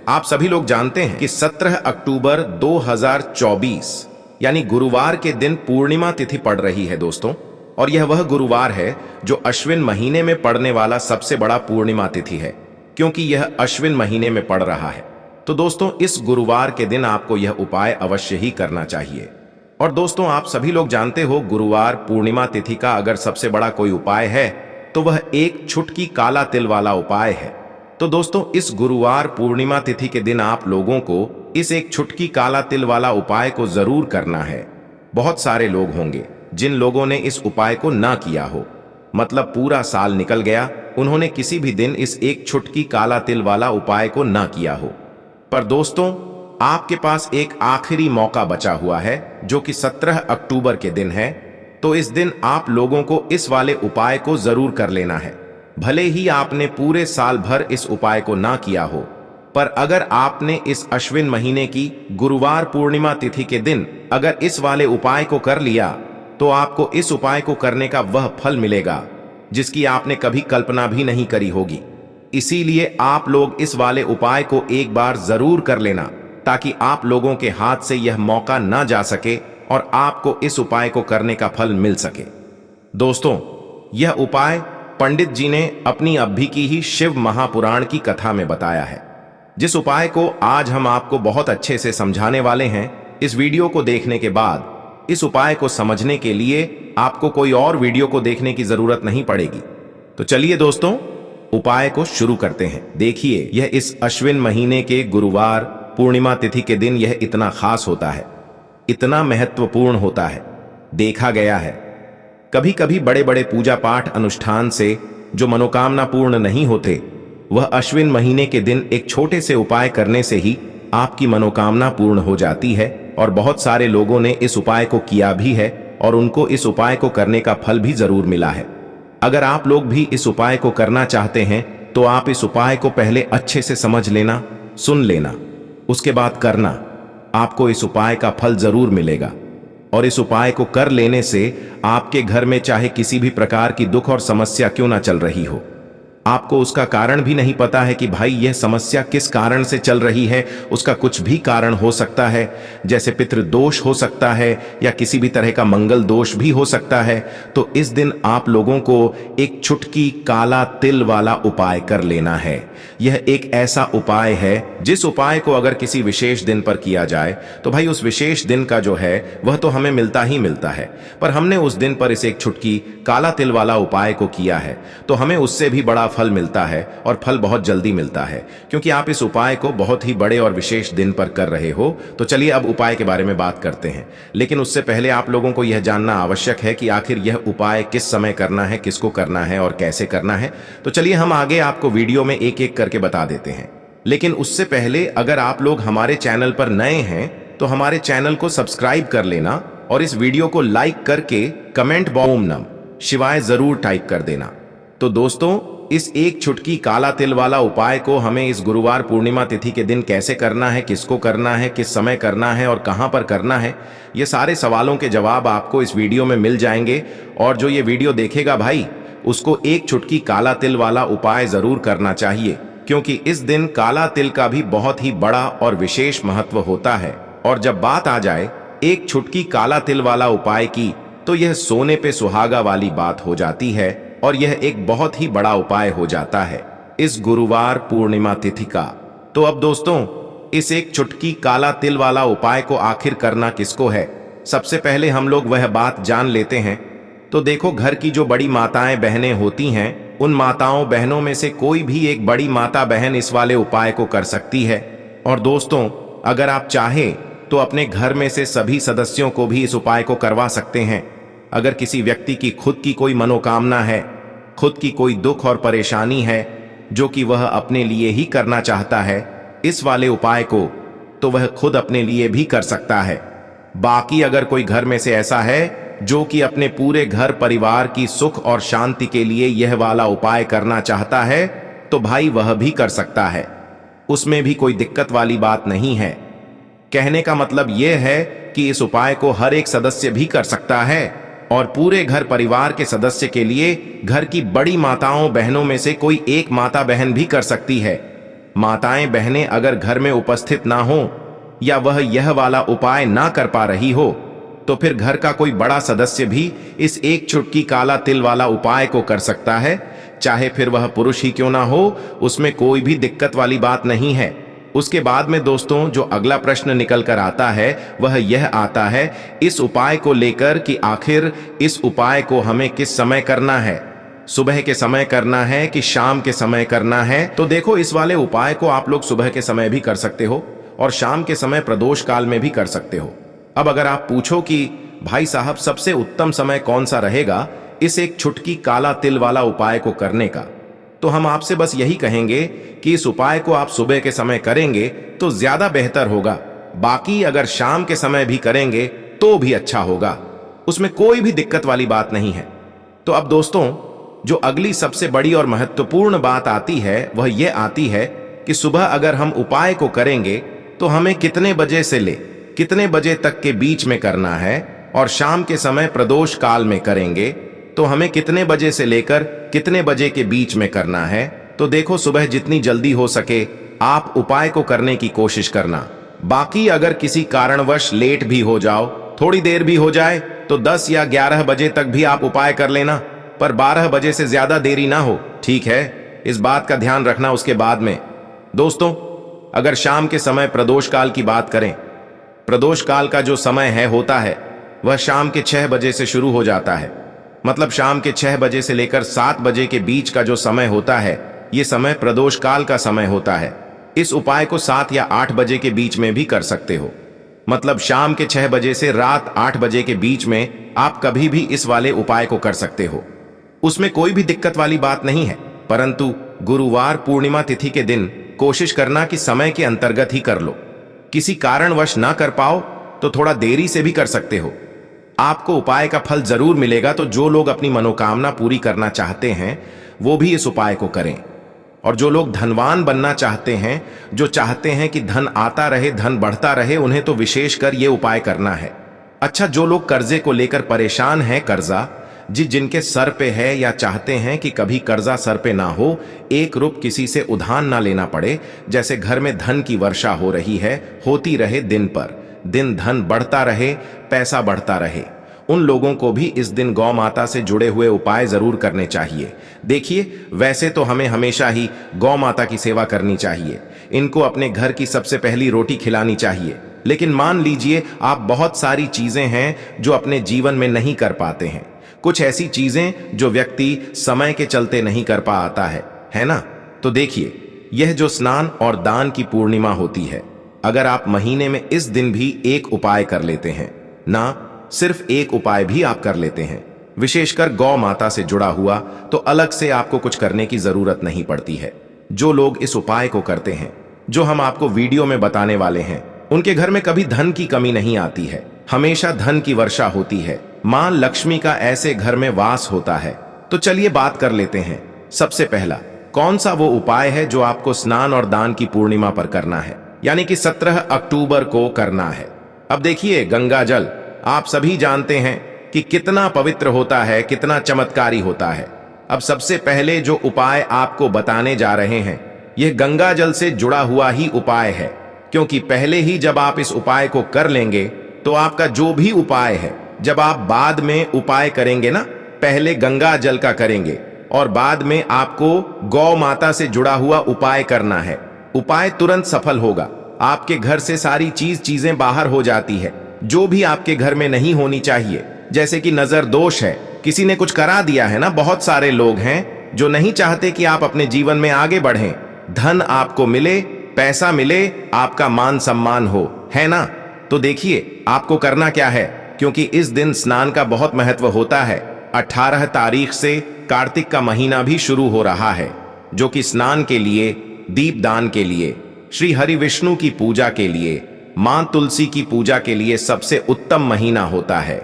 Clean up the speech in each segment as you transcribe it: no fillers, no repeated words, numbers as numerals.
आप सभी लोग जानते हैं कि 17 अक्टूबर 2024 यानी गुरुवार के दिन पूर्णिमा तिथि पड़ रही है दोस्तों। और यह वह गुरुवार है जो अश्विन महीने में पड़ने वाला सबसे बड़ा पूर्णिमा तिथि है, क्योंकि यह अश्विन महीने में पड़ रहा है। तो दोस्तों इस गुरुवार के दिन आपको यह उपाय अवश्य ही करना चाहिए। और दोस्तों आप सभी लोग जानते हो, गुरुवार पूर्णिमा तिथि का अगर सबसे बड़ा कोई उपाय है तो वह एक छुटकी काला तिल वाला उपाय है। तो दोस्तों इस गुरुवार पूर्णिमा तिथि के दिन आप लोगों को इस एक छुटकी काला तिल वाला उपाय को जरूर करना है। बहुत सारे लोग होंगे जिन लोगों ने इस उपाय को ना किया हो, मतलब पूरा साल निकल गया, उन्होंने किसी भी दिन इस एक छुटकी काला तिल वाला उपाय को ना किया हो। पर दोस्तों आपके पास एक आखिरी मौका बचा हुआ है जो कि 17 अक्टूबर के दिन है। तो इस दिन आप लोगों को इस वाले उपाय को जरूर कर लेना है। भले ही आपने पूरे साल भर इस उपाय को ना किया हो, पर अगर आपने इस अश्विन महीने की गुरुवार पूर्णिमा तिथि के दिन अगर इस वाले उपाय को कर लिया तो आपको इस उपाय को करने का वह फल मिलेगा जिसकी आपने कभी कल्पना भी नहीं करी होगी। इसीलिए आप लोग इस वाले उपाय को एक बार जरूर कर लेना, ताकि आप लोगों के हाथ से यह मौका ना जा सके और आपको इस उपाय को करने का फल मिल सके। दोस्तों यह उपाय पंडित जी ने अपनी अभी की ही शिव महापुराण की कथा में बताया है, जिस उपाय को आज हम आपको बहुत अच्छे से समझाने वाले हैं। इस वीडियो को देखने के बाद इस उपाय को समझने के लिए आपको कोई और वीडियो को देखने की जरूरत नहीं पड़ेगी। तो चलिए दोस्तों उपाय को शुरू करते हैं। देखिए यह इस अश्विन महीने के गुरुवार पूर्णिमा तिथि के दिन यह इतना खास होता है, इतना महत्वपूर्ण होता है। देखा गया है कभी कभी बड़े बड़े पूजा पाठ अनुष्ठान से जो मनोकामना पूर्ण नहीं होते, वह अश्विन महीने के दिन एक छोटे से उपाय करने से ही आपकी मनोकामना पूर्ण हो जाती है। और बहुत सारे लोगों ने इस उपाय को किया भी है और उनको इस उपाय को करने का फल भी जरूर मिला है। अगर आप लोग भी इस उपाय को करना चाहते हैं तो आप इस उपाय को पहले अच्छे से समझ लेना, सुन लेना, उसके बाद करना। आपको इस उपाय का फल जरूर मिलेगा। और इस उपाय को कर लेने से आपके घर में चाहे किसी भी प्रकार की दुख और समस्या क्यों ना चल रही हो, आपको उसका कारण भी नहीं पता है कि भाई यह समस्या किस कारण से चल रही है, उसका कुछ भी कारण हो सकता है, जैसे पितृदोष हो सकता है या किसी भी तरह का मंगल दोष भी हो सकता है। तो इस दिन आप लोगों को एक छुटकी काला तिल वाला उपाय कर लेना है। यह एक ऐसा उपाय है जिस उपाय को अगर किसी विशेष दिन पर किया जाए तो भाई उस विशेष दिन का जो है वह तो हमें मिलता ही मिलता है, पर हमने उस दिन पर इस एक छुटकी काला तिल वाला उपाय को किया है तो हमें उससे भी बड़ा फल मिलता है और फल बहुत जल्दी मिलता है, क्योंकि आप इस उपाय को बहुत ही बड़े और विशेष दिन पर कर रहे हो। तो चलिए अब उपाय के बारे में बात करते हैं, लेकिन उससे पहले आप लोगों को यह जानना आवश्यक है कि आखिर यह उपाय किस समय करना है, किसको करना है और कैसे करना है। तो चलिए हम आगे आपको वीडियो में एक एक करके बता देते हैं। लेकिन उससे पहले अगर आप लोग हमारे चैनल पर नए हैं तो हमारे चैनल को सब्सक्राइब कर लेना और इस वीडियो को लाइक करके कमेंट बॉक्स ओम नमः शिवाय जरूर टाइप कर देना। तो दोस्तों इस एक छुटकी काला तिल वाला उपाय को हमें इस गुरुवार पूर्णिमा तिथि के दिन कैसे करना है, किसको करना है, किस समय करना है और कहां पर करना है, ये सारे सवालों के जवाब आपको इस वीडियो में मिल जाएंगे। और जो ये वीडियो देखेगा भाई उसको एक छुटकी काला तिल वाला उपाय जरूर करना चाहिए, क्योंकि इस दिन काला तिल का भी बहुत ही बड़ा और विशेष महत्व होता है। और जब बात आ जाए एक छुटकी काला तिल वाला उपाय की, तो यह सोने पे सुहागा वाली बात हो जाती है और यह एक बहुत ही बड़ा उपाय हो जाता है इस गुरुवार पूर्णिमा तिथि का। तो अब दोस्तों इस एक छुटकी काला तिल वाला उपाय को आखिर करना किसको है, सबसे पहले हम लोग वह बात जान लेते हैं। तो देखो घर की जो बड़ी माताएं बहनें होती हैं, उन माताओं बहनों में से कोई भी एक बड़ी माता बहन इस वाले उपाय को कर सकती है। और दोस्तों अगर आप चाहें तो अपने घर में से सभी सदस्यों को भी इस उपाय को करवा सकते हैं। अगर किसी व्यक्ति की खुद की कोई मनोकामना है, खुद की कोई दुख और परेशानी है जो कि वह अपने लिए ही करना चाहता है इस वाले उपाय को, तो वह खुद अपने लिए भी कर सकता है। बाकी अगर कोई घर में से ऐसा है जो कि अपने पूरे घर परिवार की सुख और शांति के लिए यह वाला उपाय करना चाहता है, तो भाई वह भी कर सकता है, उसमें भी कोई दिक्कत वाली बात नहीं है। कहने का मतलब यह है कि इस उपाय को हर एक सदस्य भी कर सकता है और पूरे घर परिवार के सदस्य के लिए घर की बड़ी माताओं बहनों में से कोई एक माता बहन भी कर सकती है। माताएं बहनें अगर घर में उपस्थित ना हो या वह यह वाला उपाय ना कर पा रही हो तो फिर घर का कोई बड़ा सदस्य भी इस एक चुटकी काला तिल वाला उपाय को कर सकता है, चाहे फिर वह पुरुष ही क्यों ना हो। उसमें कोई भी दिक्कत वाली बात नहीं है। उसके बाद में दोस्तों जो अगला प्रश्न निकल कर आता है वह यह आता है इस उपाय को लेकर कि आखिर इस उपाय को हमें किस समय करना है, सुबह के समय करना है कि शाम के समय करना है। तो देखो, इस वाले उपाय को आप लोग सुबह के समय भी कर सकते हो और शाम के समय प्रदोष काल में भी कर सकते हो। अब अगर आप पूछो कि भाई साहब सबसे उत्तम समय कौन सा रहेगा इस एक छुटकी काला तिल वाला उपाय को करने का, तो हम आपसे बस यही कहेंगे कि इस उपाय को आप सुबह के समय करेंगे तो ज्यादा बेहतर होगा। बाकी अगर शाम के समय भी करेंगे तो भी अच्छा होगा, उसमें कोई भी दिक्कत वाली बात नहीं है। तो अब दोस्तों जो अगली सबसे बड़ी और महत्वपूर्ण बात आती है वह यह आती है कि सुबह अगर हम उपाय को करेंगे तो हमें कितने बजे से ले कितने बजे तक के बीच में करना है, और शाम के समय प्रदोष काल में करेंगे तो हमें कितने बजे से लेकर कितने बजे के बीच में करना है। तो देखो, सुबह जितनी जल्दी हो सके आप उपाय को करने की कोशिश करना। बाकी अगर किसी कारणवश लेट भी हो जाओ, थोड़ी देर भी हो जाए, तो 10 या 11 बजे तक भी आप उपाय कर लेना, पर 12 बजे से ज्यादा देरी ना हो, ठीक है? इस बात का ध्यान रखना। उसके बाद में दोस्तों अगर शाम के समय प्रदोष काल की बात करें, प्रदोष काल का जो समय है होता है वह शाम के 6 बजे से शुरू हो जाता है। मतलब शाम के 6 बजे से लेकर 7 बजे के बीच का जो समय होता है यह समय प्रदोष काल का समय होता है। इस उपाय को 7 या 8 बजे के बीच में भी कर सकते हो। मतलब शाम के 6 बजे से रात 8 बजे के बीच में आप कभी भी इस वाले उपाय को कर सकते हो, उसमें कोई भी दिक्कत वाली बात नहीं है। परंतु गुरुवार पूर्णिमा तिथि के दिन कोशिश करना कि समय के अंतर्गत ही कर लो। किसी कारणवश ना कर पाओ तो थोड़ा देरी से भी कर सकते हो, आपको उपाय का फल जरूर मिलेगा। तो जो लोग अपनी मनोकामना पूरी करना चाहते हैं वो भी इस उपाय को करें, और जो लोग धनवान बनना चाहते हैं, जो चाहते हैं कि धन आता रहे, धन बढ़ता रहे, उन्हें तो विशेषकर ये उपाय करना है। अच्छा, जो लोग कर्जे को लेकर परेशान हैं, कर्जा जिनके सर पे है या चाहते हैं कि कभी कर्जा सर पे ना हो, एक रुप किसी से उधार ना लेना पड़े, जैसे घर में धन की वर्षा हो रही है, होती रहे दिन पर दिन, धन बढ़ता रहे, पैसा बढ़ता रहे, उन लोगों को भी इस दिन गौ माता से जुड़े हुए उपाय जरूर करने चाहिए। देखिए, वैसे तो हमें हमेशा ही गौ माता की सेवा करनी चाहिए, इनको अपने घर की सबसे पहली रोटी खिलानी चाहिए। लेकिन मान लीजिए आप बहुत सारी चीजें हैं जो अपने जीवन में नहीं कर पाते हैं, कुछ ऐसी चीजें जो व्यक्ति समय के चलते नहीं कर पाता है ना? तो देखिए, यह जो स्नान और दान की पूर्णिमा होती है, अगर आप महीने में इस दिन भी एक उपाय कर लेते हैं ना, सिर्फ एक उपाय भी आप कर लेते हैं, विशेषकर गौ माता से जुड़ा हुआ, तो अलग से आपको कुछ करने की जरूरत नहीं पड़ती है। जो लोग इस उपाय को करते हैं, जो हम आपको वीडियो में बताने वाले हैं, उनके घर में कभी धन की कमी नहीं आती है, हमेशा धन की वर्षा होती है, मां लक्ष्मी का ऐसे घर में वास होता है। तो चलिए बात कर लेते हैं। सबसे पहला, कौन सा वो उपाय है जो आपको स्नान और दान की पूर्णिमा पर करना है, यानी कि 17 अक्टूबर को करना है। अब देखिए, गंगा जल आप सभी जानते हैं कि कितना पवित्र होता है, कितना चमत्कारी होता है। अब सबसे पहले जो उपाय आपको बताने जा रहे हैं यह गंगा जल से जुड़ा हुआ ही उपाय है, क्योंकि पहले ही जब आप इस उपाय को कर लेंगे तो आपका जो भी उपाय है, जब आप बाद में उपाय करेंगे ना, पहले गंगा जल का करेंगे और बाद में आपको गौ माता से जुड़ा हुआ उपाय करना है। उपाय तुरंत सफल होगा, आपके घर से सारी चीजें बाहर हो जाती है जो भी आपके घर में नहीं होनी चाहिए, जैसे कि नजर दोष है, किसी ने कुछ करा दिया है ना। बहुत सारे लोग हैं जो नहीं चाहते कि आप अपने जीवन में आगे बढ़ें, धन आपको मिले, पैसा मिले, आपका मान सम्मान हो, है ना? तो देखिए आपको करना क्या है, क्योंकि इस दिन स्नान का बहुत महत्व होता है। 18 तारीख से कार्तिक का महीना भी शुरू हो रहा है, जो कि स्नान के लिए, दीपदान के लिए, श्री हरि विष्णु की पूजा के लिए, मां तुलसी की पूजा के लिए सबसे उत्तम महीना होता है।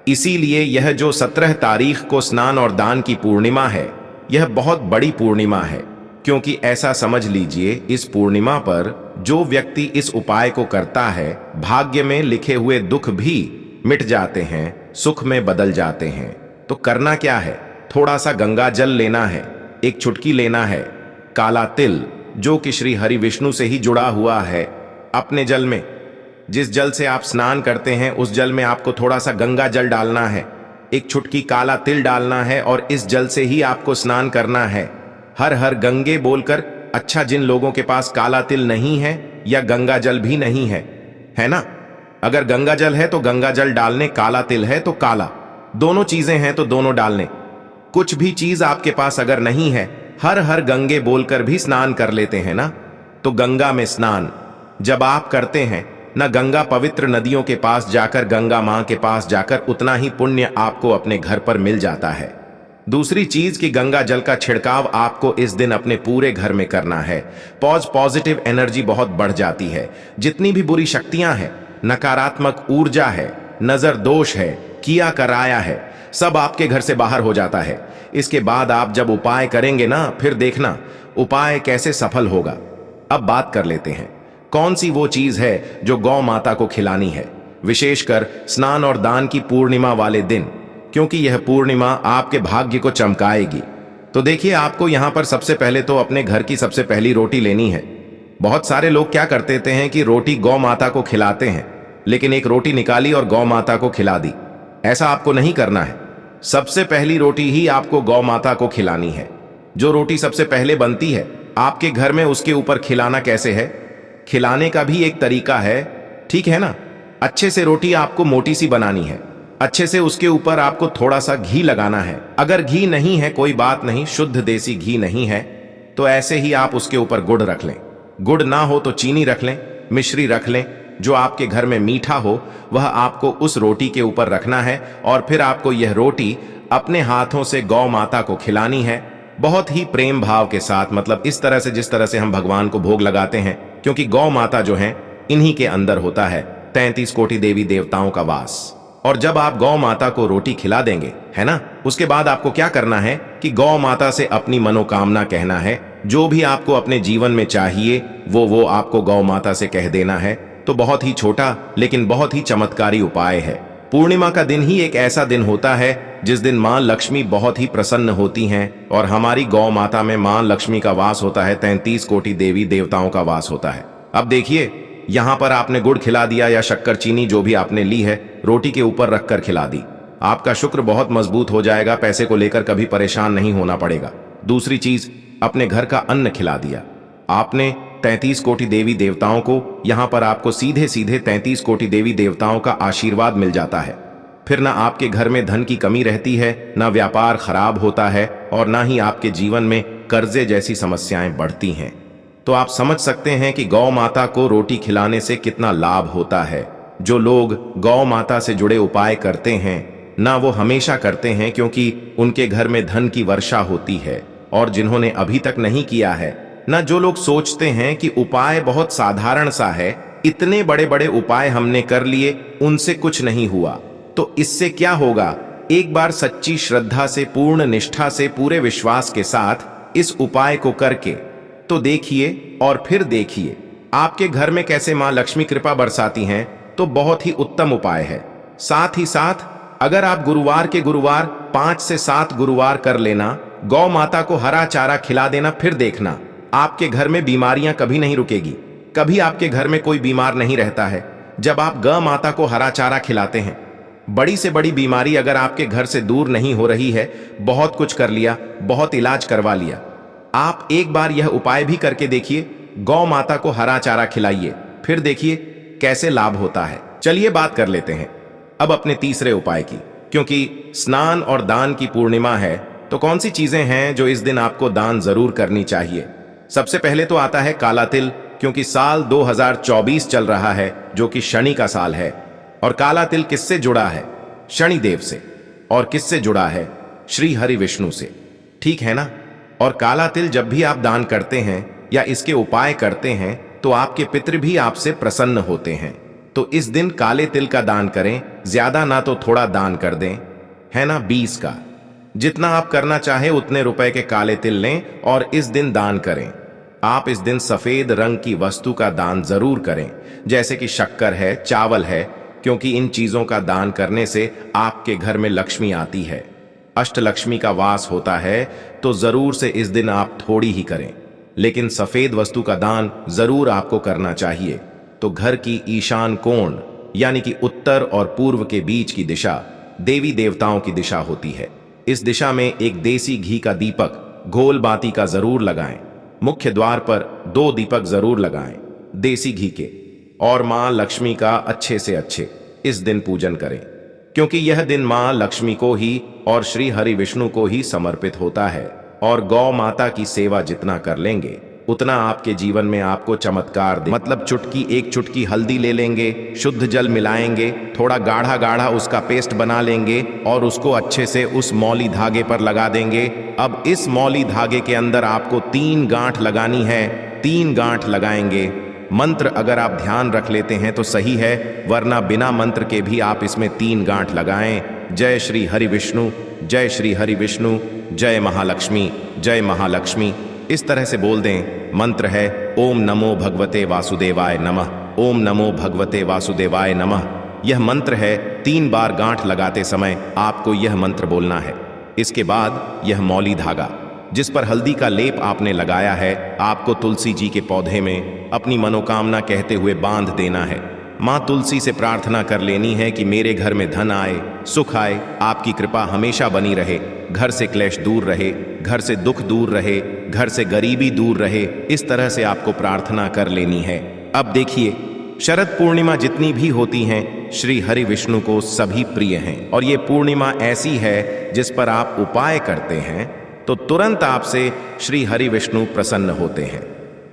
इसीलिए यह जो 17 तारीख को स्नान और दान की पूर्णिमा है, यह बहुत बड़ी पूर्णिमा है, क्योंकि ऐसा समझ लीजिए, इस पूर्णिमा पर जो व्यक्ति इस उपाय को करता है, भाग्य में लिखे हुए दुख भी मिट जाते हैं, सुख में बदल जाते हैं। तो करना क्या है, थोड़ा सा गंगा जल लेना है, एक चुटकी लेना है, काला तिल जो कि श्री हरि विष्णु से ही जुड़ा हुआ है। अपने जल में, जिस जल से आप स्नान करते हैं, उस जल में आपको थोड़ा सा गंगा जल डालना है, एक चुटकी काला तिल डालना है और इस जल से ही आपको स्नान करना है। हर हर गंगे बोलकर। अच्छा, जिन लोगों के पास काला तिल नहीं है या गंगा जल भी नहीं है ना, अगर गंगा जल है तो गंगा जल डालने, काला तिल है तो काला, दोनों चीजें हैं तो दोनों डालने। कुछ भी चीज आपके पास अगर नहीं है, हर हर गंगे बोलकर भी स्नान कर लेते हैं ना। तो गंगा में स्नान जब आप करते हैं ना, गंगा पवित्र नदियों के पास जाकर, गंगा मां के पास जाकर उतना ही पुण्य आपको अपने घर पर मिल जाता है। दूसरी चीज कि गंगा जल का छिड़काव आपको इस दिन अपने पूरे घर में करना है। पॉजिटिव एनर्जी बहुत बढ़ जाती है। जितनी भी बुरी शक्तियां हैं, नकारात्मक ऊर्जा है, नजर दोष है, किया कराया है, सब आपके घर से बाहर हो जाता है। इसके बाद आप जब उपाय करेंगे ना, फिर देखना उपाय कैसे सफल होगा। अब बात कर लेते हैं कौन सी वो चीज है जो गौ माता को खिलानी है, विशेषकर स्नान और दान की पूर्णिमा वाले दिन, क्योंकि यह पूर्णिमा आपके भाग्य को चमकाएगी। तो देखिए, आपको यहां पर सबसे पहले तो अपने घर की सबसे पहली रोटी लेनी है। बहुत सारे लोग क्या करते हैं कि रोटी गौ माता को खिलाते हैं, लेकिन एक रोटी निकाली और गौ माता को खिला दी। ऐसा आपको नहीं करना है। सबसे पहली रोटी ही आपको गौ माता को खिलानी है। जो रोटी सबसे पहले बनती है आपके घर में, उसके ऊपर खिलाना कैसे है, खिलाने का भी एक तरीका है, ठीक है ना। अच्छे से रोटी आपको मोटी सी बनानी है, अच्छे से उसके ऊपर आपको थोड़ा सा घी लगाना है। अगर घी नहीं है कोई बात नहीं, शुद्ध देसी घी नहीं है तो ऐसे ही आप उसके ऊपर गुड़ रख लें। गुड़ ना हो तो चीनी रख लें, मिश्री रख लें, जो आपके घर में मीठा हो वह आपको उस रोटी के ऊपर रखना है। और फिर आपको यह रोटी अपने हाथों से गौ माता को खिलानी है, बहुत ही प्रेम भाव के साथ। मतलब इस तरह से, जिस तरह से हम भगवान को भोग लगाते हैं, क्योंकि गौ माता जो है इन्हीं के अंदर होता है 33 कोटि देवी देवताओं का वास। और जब आप गौ माता को रोटी खिला देंगे, है ना, उसके बाद आपको क्या करना है कि गौ माता से अपनी मनोकामना कहना है। जो भी आपको अपने जीवन में चाहिए वो आपको गौ माता से कह देना है। तो बहुत ही छोटा लेकिन बहुत ही चमत्कारी उपाय है। पूर्णिमा का दिन ही एक ऐसा दिन होता है जिस दिन मां लक्ष्मी बहुत ही प्रसन्न होती हैं, और हमारी गौ माता में मां लक्ष्मी का वास होता है, 33 कोटि देवी देवताओं का वास होता है। अब देखिए, यहां पर आपने गुड़ खिला दिया या शक्कर चीनी जो भी आपने ली है, रोटी के ऊपर रखकर खिला दी। आपका शुक्र बहुत मजबूत हो जाएगा, पैसे को लेकर कभी परेशान नहीं होना पड़ेगा। दूसरी चीज, अपने घर का अन्न खिला दिया आपने 33 कोटि देवी देवताओं को। यहां पर आपको सीधे सीधे 33 कोटि देवी देवताओं का आशीर्वाद मिल जाता है। फिर ना आपके घर में धन की कमी रहती है, ना व्यापार खराब होता है, और ना ही आपके जीवन में कर्जे जैसी समस्याएं बढ़ती हैं। तो आप समझ सकते हैं कि गौ माता को रोटी खिलाने से कितना लाभ होता है। जो लोग गौ माता से जुड़े उपाय करते हैं ना, वो हमेशा करते हैं क्योंकि उनके घर में धन की वर्षा होती है। और जिन्होंने अभी तक नहीं किया है ना, जो लोग सोचते हैं कि उपाय बहुत साधारण सा है, इतने बड़े बड़े उपाय हमने कर लिए, उनसे कुछ नहीं हुआ, तो इससे क्या होगा। एक बार सच्ची श्रद्धा से, पूर्ण निष्ठा से, पूरे विश्वास के साथ इस उपाय को करके तो देखिए, और फिर देखिए आपके घर में कैसे मां लक्ष्मी कृपा बरसाती हैं। तो बहुत ही उत्तम उपाय है। साथ ही साथ अगर आप गुरुवार के गुरुवार 5 से 7 गुरुवार कर लेना, गौ माता को हरा चारा खिला देना, फिर देखना आपके घर में बीमारियां कभी नहीं रुकेगी। कभी आपके घर में कोई बीमार नहीं रहता है जब आप गौ माता को हरा चारा खिलाते हैं। बड़ी से बड़ी बीमारी अगर आपके घर से दूर नहीं हो रही है, बहुत कुछ कर लिया, बहुत इलाज करवा लिया, आप एक बार यह उपाय भी करके देखिए, गौ माता को हरा चारा खिलाइए, फिर देखिए कैसे लाभ होता है। चलिए बात कर लेते हैं अब अपने तीसरे उपाय की। क्योंकि स्नान और दान की पूर्णिमा है, तो कौन सी चीजें हैं जो इस दिन आपको दान जरूर करनी चाहिए। सबसे पहले तो आता है काला तिल, क्योंकि साल 2024 चल रहा है, जो कि शनि का साल है। और काला तिल किससे जुड़ा है? शनि देव से। और किससे जुड़ा है? श्री हरि विष्णु से, ठीक है ना। और काला तिल जब भी आप दान करते हैं या इसके उपाय करते हैं, तो आपके पितृ भी आपसे प्रसन्न होते हैं। तो इस दिन काले तिल का दान करें, ज्यादा ना तो थोड़ा दान कर दें, है ना, 20 का। जितना आप करना चाहे उतने रुपए के काले तिल लें और इस दिन दान करें। आप इस दिन सफेद रंग की वस्तु का दान जरूर करें, जैसे कि शक्कर है, चावल है, क्योंकि इन चीजों का दान करने से आपके घर में लक्ष्मी आती है, अष्टलक्ष्मी का वास होता है। तो जरूर से इस दिन आप थोड़ी ही करें। लेकिन सफेद वस्तु का दान जरूर आपको करना चाहिए। तो घर की ईशान कोण यानी कि उत्तर और पूर्व के बीच की दिशा देवी देवताओं की दिशा होती है। इस दिशा में एक देसी घी का दीपक गोल बाती का जरूर लगाएं। मुख्य द्वार पर 2 दीपक जरूर लगाएं देसी घी के। और मां लक्ष्मी का अच्छे से अच्छे इस दिन पूजन करें, क्योंकि यह दिन मां लक्ष्मी को ही और श्री हरि विष्णु को ही समर्पित होता है। और गौ माता की सेवा जितना कर लेंगे उतना आपके जीवन में आपको चमत्कार दे। मतलब एक चुटकी हल्दी ले लेंगे, शुद्ध जल मिलाएंगे, थोड़ा गाढ़ा गाढ़ा उसका पेस्ट बना लेंगे और उसको अच्छे से उस मौली धागे पर लगा देंगे। अब इस मौली धागे के अंदर आपको 3 गांठ लगानी है। 3 गांठ लगाएंगे। मंत्र अगर आप ध्यान रख लेते हैं तो सही है, वरना बिना मंत्र के भी आप इसमें 3 गांठ लगाएं। जय श्री हरि विष्णु, जय श्री हरि विष्णु, जय महालक्ष्मी, जय महालक्ष्मी, इस तरह से बोल दें। मंत्र है ओम नमो भगवते वासुदेवाय नमः, ओम नमो भगवते वासुदेवाय नमः। यह मंत्र है। 3 बार गांठ लगाते समय आपको यह मंत्र बोलना है। इसके बाद यह मौली धागा जिस पर हल्दी का लेप आपने लगाया है, आपको तुलसी जी के पौधे में अपनी मनोकामना कहते हुए बांध देना है। मां तुलसी से प्रार्थना कर लेनी है कि मेरे घर में धन आए, सुख आए, आपकी कृपा हमेशा बनी रहे, घर से क्लेश दूर रहे, घर से दुख दूर रहे, घर से गरीबी दूर रहे। इस तरह से आपको प्रार्थना कर लेनी है। अब देखिए, शरद पूर्णिमा जितनी भी होती हैं, श्री हरि विष्णु को सभी प्रिय हैं। और ये पूर्णिमा ऐसी है जिस पर आप उपाय करते हैं तो तुरंत आपसे श्री हरि विष्णु प्रसन्न होते हैं।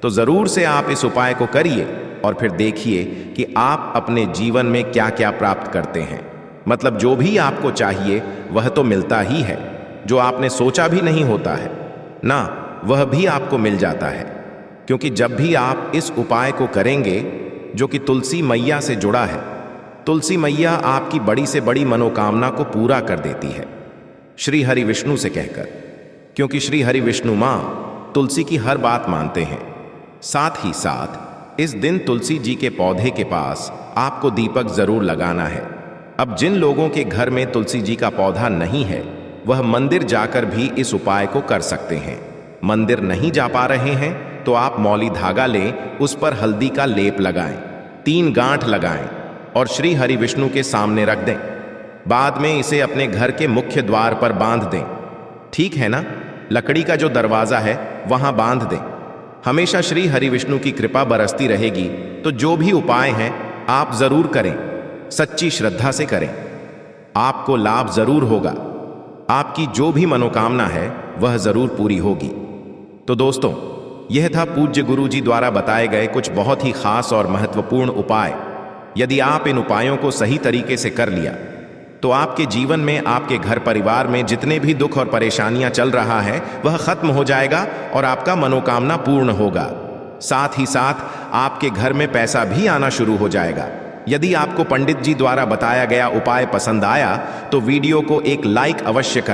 तो जरूर से आप इस उपाय को करिए और फिर देखिए कि आप अपने जीवन में क्या क्या प्राप्त करते हैं। मतलब जो भी आपको चाहिए वह तो मिलता ही है, जो आपने सोचा भी नहीं होता है ना, वह भी आपको मिल जाता है। क्योंकि जब भी आप इस उपाय को करेंगे जो कि तुलसी मैया से जुड़ा है, तुलसी मैया आपकी बड़ी से बड़ी मनोकामना को पूरा कर देती है श्री हरि विष्णु से कहकर। क्योंकि श्री हरि विष्णु मां तुलसी की हर बात मानते हैं। साथ ही साथ इस दिन तुलसी जी के पौधे के पास आपको दीपक जरूर लगाना है। अब जिन लोगों के घर में तुलसी जी का पौधा नहीं है, वह मंदिर जाकर भी इस उपाय को कर सकते हैं। मंदिर नहीं जा पा रहे हैं तो आप मौली धागा लें, उस पर हल्दी का लेप लगाएं, 3 गांठ लगाएं और श्री हरि विष्णु के सामने रख दें। बाद में इसे अपने घर के मुख्य द्वार पर बांध दें। ठीक है ना? लकड़ी का जो दरवाजा है वहां बांध दें। हमेशा श्री हरि विष्णु की कृपा बरसती रहेगी। तो जो भी उपाय हैं आप जरूर करें, सच्ची श्रद्धा से करें, आपको लाभ जरूर होगा। आपकी जो भी मनोकामना है वह जरूर पूरी होगी। तो दोस्तों, यह था पूज्य गुरु जी द्वारा बताए गए कुछ बहुत ही खास और महत्वपूर्ण उपाय। यदि आप इन उपायों को सही तरीके से कर लिया तो आपके जीवन में, आपके घर परिवार में जितने भी दुख और परेशानियां चल रहा है वह खत्म हो जाएगा और आपका मनोकामना पूर्ण होगा। साथ ही साथ आपके घर में पैसा भी आना शुरू हो जाएगा। यदि आपको पंडित जी द्वारा बताया गया उपाय पसंद आया तो वीडियो को एक लाइक अवश्य करें।